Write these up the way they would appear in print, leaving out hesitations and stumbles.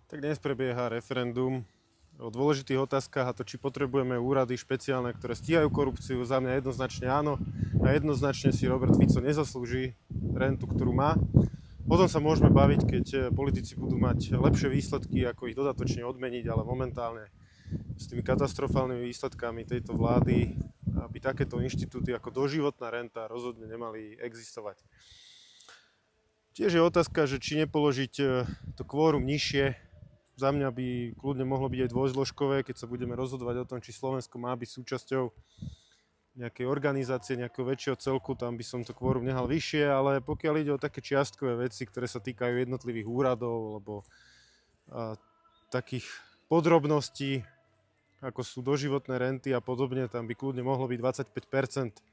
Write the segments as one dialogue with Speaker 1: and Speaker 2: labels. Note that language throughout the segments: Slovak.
Speaker 1: Tak dnes prebieha referendum o dôležitých otázkach a to, či potrebujeme úrady špeciálne, ktoré stíhajú korupciu. Za mňa jednoznačne áno a jednoznačne si Robert Fico nezaslúži rentu, ktorú má. O tom sa môžeme baviť, keď politici budú mať lepšie výsledky, ako ich dodatočne odmeniť, ale momentálne s tými katastrofálnymi výsledkami tejto vlády by takéto inštitúty ako doživotná renta rozhodne nemali existovať. Tiež je otázka, že či nepoložiť to kvórum nižšie. Za mňa by kľudne mohlo byť aj dvojzložkové, keď sa budeme rozhodovať o tom, či Slovensko má byť súčasťou nejakej organizácie, nejakého väčšieho celku, tam by som to kvórum nehal vyššie, ale pokiaľ ide o také čiastkové veci, ktoré sa týkajú jednotlivých úradov alebo takých podrobností, ako sú doživotné renty a podobne, tam by kľudne mohlo byť 25%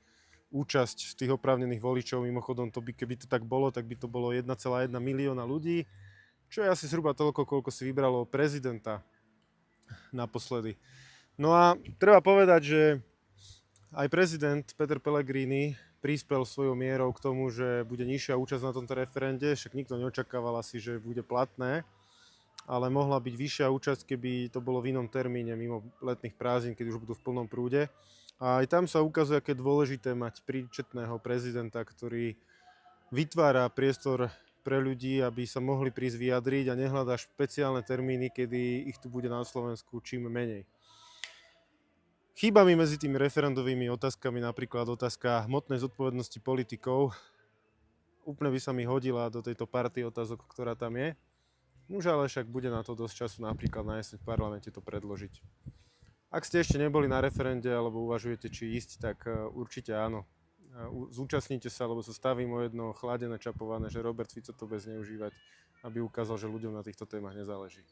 Speaker 1: účasť z tých oprávnených voličov. Mimochodom, keby to tak bolo, tak by to bolo 1,1 milióna ľudí, čo je asi zhruba toľko, koľko si vybralo prezidenta naposledy. No a treba povedať, že aj prezident Peter Pellegrini prispel svojou mierou k tomu, že bude nižšia účasť na tomto referende, však nikto neočakával asi, že bude platné, ale mohla byť vyššia účasť, keby to bolo v inom termíne, mimo letných prázdnin, keď už budú v plnom prúde. A aj tam sa ukazuje, aké je dôležité mať príčetného prezidenta, ktorý vytvára priestor pre ľudí, aby sa mohli prísť vyjadriť a nehľadá špeciálne termíny, kedy ich tu bude na Slovensku čím menej. Chýba mi medzi tými referendovými otázkami napríklad otázka hmotnej zodpovednosti politikov. Úplne by sa mi hodila do tejto party otázok, ktorá tam je. Už ale však bude na to dosť času napríklad na jeseň v parlamente to predložiť. Ak ste ešte neboli na referende alebo uvažujete, či ísť, tak určite áno. Zúčastnite sa, lebo sa stavím o jedno chladené, čapované, že Robert Fico to bude zneužívať, aby ukázal, že ľuďom na týchto témach nezáleží.